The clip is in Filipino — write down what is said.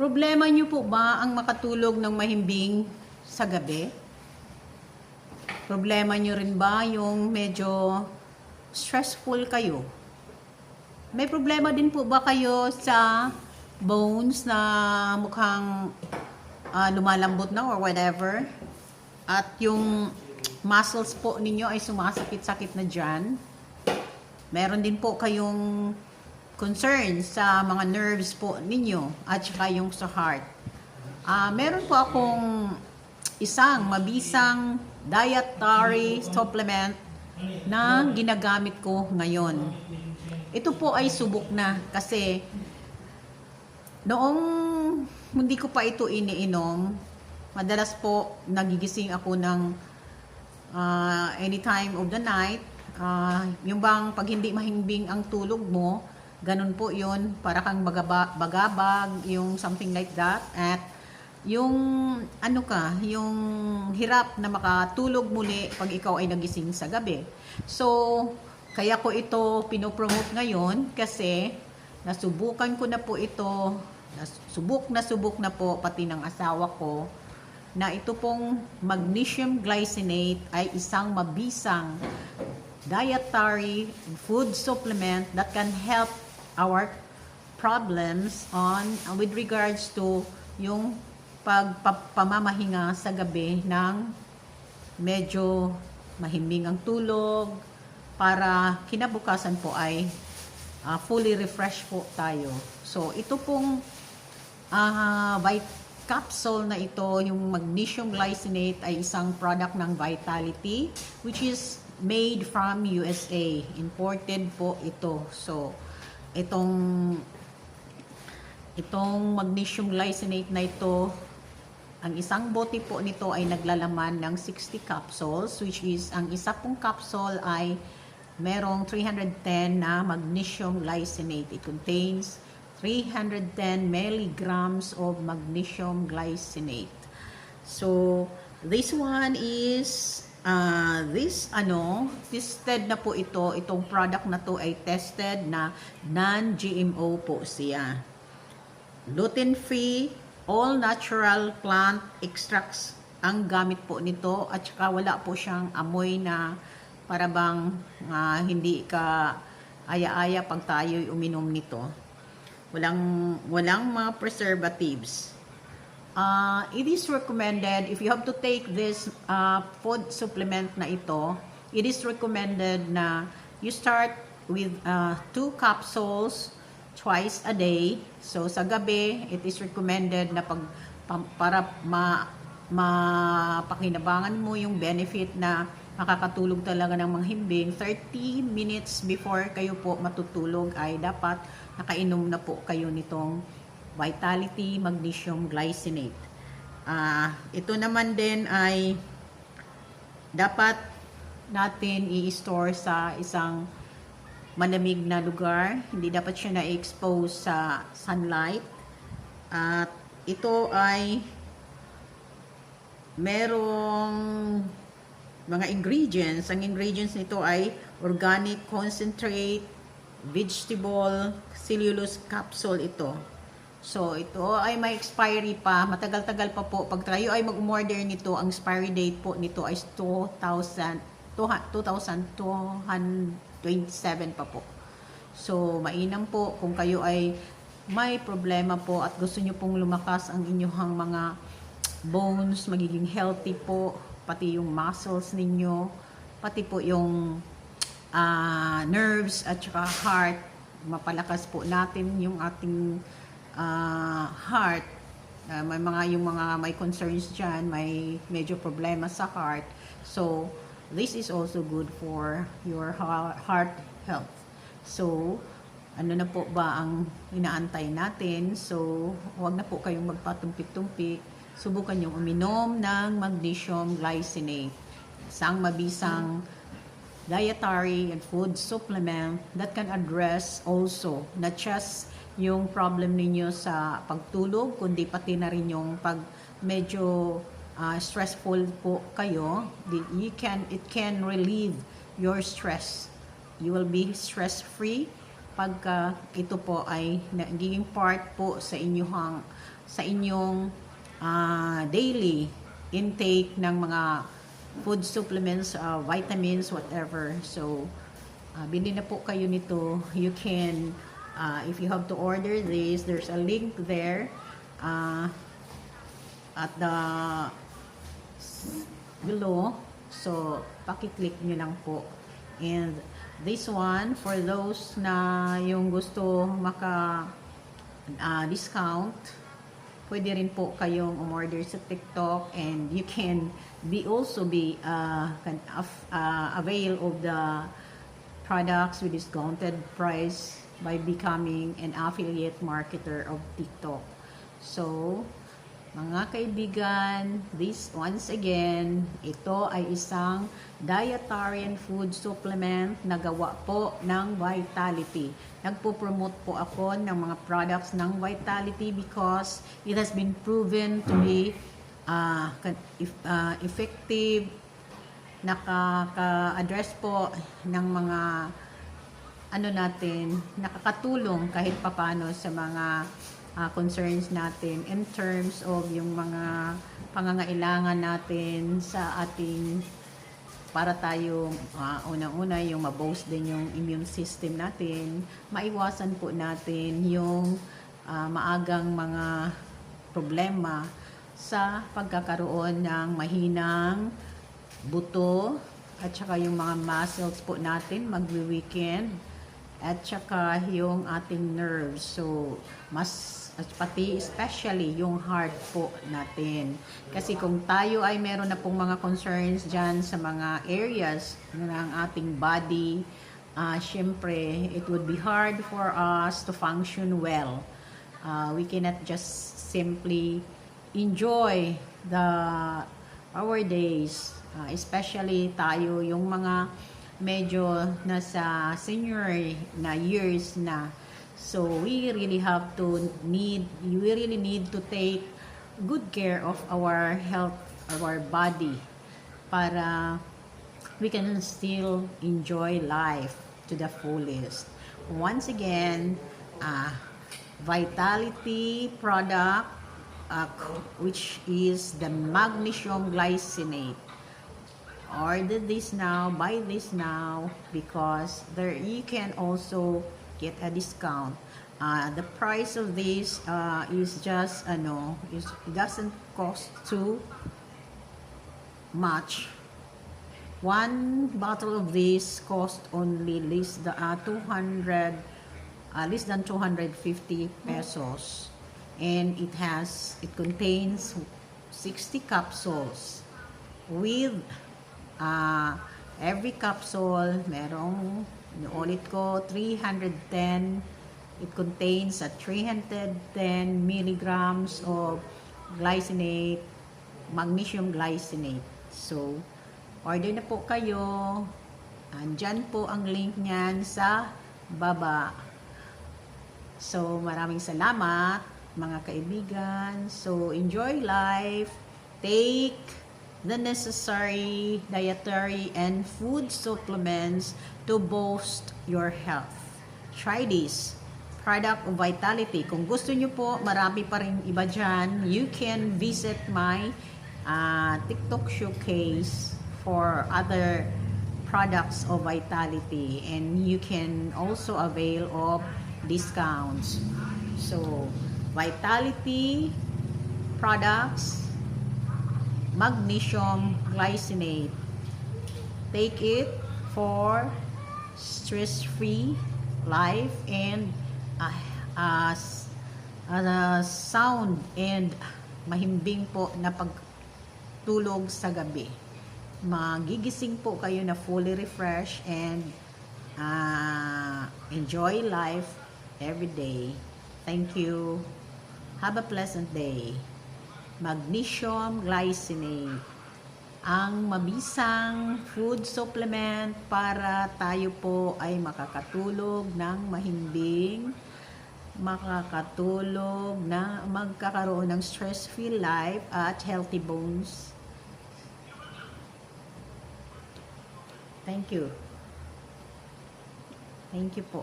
Problema niyo po ba ang makatulog ng mahimbing sa gabi? Problema niyo rin ba yung medyo stressful kayo? May problema din po ba kayo sa bones na mukhang lumalambot na or whatever? At yung muscles po ninyo ay sumasakit-sakit na dyan? Meron din po kayong concern sa mga nerves po ninyo at saka yung sa heart. Meron po akong isang mabisang dietary supplement na ginagamit ko ngayon. Ito po ay subok na kasi noong hindi ko pa ito iniinom, madalas po nagigising ako ng any time of the night. Yung bang pag hindi mahimbing ang tulog mo, ganun po yun, para kang bagabag, yung something like that. At yung yung hirap na makatulog muli pag ikaw ay nagising sa gabi. So, kaya ko ito pinopromote ngayon kasi nasubukan ko na po ito, subok na po pati ng asawa ko, na ito pong magnesium glycinate ay isang mabisang dietary food supplement that can help our problems with regards to yung pamamahinga sa gabi ng medyo mahimbing ang tulog para kinabukasan po ay fully refreshed po tayo. So ito pong capsule na ito, yung magnesium glycinate, ay isang product ng Vitality which is made from USA. Imported po ito. So itong magnesium glycinate na ito, ang isang bote po nito ay naglalaman ng 60 capsules, which is ang isa pong capsule ay merong 310 na magnesium glycinate. It contains 310 milligrams of magnesium glycinate. So this one is tested na po ito. Itong product na to ay tested na non-GMO po siya. Gluten-free, all-natural plant extracts ang gamit po nito, at saka wala po siyang amoy na para bang hindi ka aya-aya pag tayo'y uminom nito. Walang mga preservatives. It is recommended, if you have to take this food supplement na ito, it is recommended na you start with 2 capsules twice a day. So sa gabi, it is recommended na para mapakinabangan mo yung benefit na makakatulog talaga ng mahimbing, 30 minutes before kayo po matutulog ay dapat nakainom na po kayo nitong Vitality Magnesium Glycinate. Ito naman din ay dapat natin i-store sa isang malamig na lugar. Hindi dapat siya na-expose sa sunlight. At ito ay merong mga ingredients. Ang ingredients nito ay organic concentrate, vegetable, cellulose capsule ito. So, ito ay may expiry pa. Matagal-tagal pa po. Pag tayo ay mag-order nito, ang expiry date po nito ay 2227 pa po. So, mainam po kung kayo ay may problema po at gusto nyo pong lumakas ang inyong mga bones, magiging healthy po, pati yung muscles ninyo, pati po yung nerves at saka heart. Mapalakas po natin yung ating heart. Yung mga may concerns dyan, may medyo problema sa heart. So, this is also good for your heart health. So, ano na po ba ang inaantay natin? So, huwag na po kayong magpatumpik-tumpik. Subukan yung uminom ng magnesium glycinate. Isang mabisang dietary and food supplement that can address also not just yung problem ninyo sa pagtulog, kundi pati na rin yung pag medyo stressful po kayo. It can relieve your stress. You will be stress-free pagka ito po ay nagiging part po sa inyong daily intake ng mga food supplements, vitamins, whatever. So, bili na po kayo nito. You can, if you have to order this, there's a link there at the below. So, pakiclick nyo lang po. And this one, for those na yung gusto discount, pwede rin po kayong umorder sa TikTok, and you can also avail of the products with discounted price by becoming an affiliate marketer of TikTok. So, mga kaibigan, this once again, ito ay isang dietarian food supplement na gawa po ng Vitality. Nagpo-promote po ako ng mga products ng Vitality because it has been proven to be effective, nakaka-address po ng mga nakakatulong kahit papano sa mga concerns natin in terms of yung mga pangangailangan natin sa ating, para tayo unang-una yung ma-boost din yung immune system natin, maiwasan po natin yung maagang mga problema sa pagkakaroon ng mahinang buto, at saka yung mga muscles po natin magwi-weaken, at saka yung ating nerves. So, at pati especially yung heart po natin. Kasi kung tayo ay meron na pong mga concerns dyan sa mga areas ng ating body, syempre, it would be hard for us to function well. We cannot just simply enjoy our days, especially tayo yung mga medyo nasa senior na years na. So we really need to take good care of our health, our body, para we can still enjoy life to the fullest. Once again, Vitality product, which is the magnesium glycinate. Order this now, buy this now, because you can also get a discount. The price of this is just it doesn't cost too much. One bottle of this cost only less than 250 pesos, and it contains 60 capsules with every capsule merong, ulit ko, 310. It contains 310 milligrams of glycinate, magnesium glycinate. So, order na po kayo. Andyan po ang link niyan sa baba. So, maraming salamat mga kaibigan. So, enjoy life. Take the necessary dietary and food supplements to boost your health. Try this product of Vitality. Kung gusto nyo po, marami pa rin iba dyan. You can visit my TikTok showcase for other products of Vitality, and you can also avail of discounts. So, Vitality products, magnesium glycinate. Take it for stress-free life and sound and mahimbing po na pagtulog sa gabi. Magigising po kayo na fully refreshed and enjoy life every day. Thank you. Have a pleasant day. Magnesium glycinate, ang mabisang food supplement para tayo po ay makakatulog ng mahimbing, makakatulog na magkakaroon ng stress-free life at healthy bones. Thank you. Thank you po.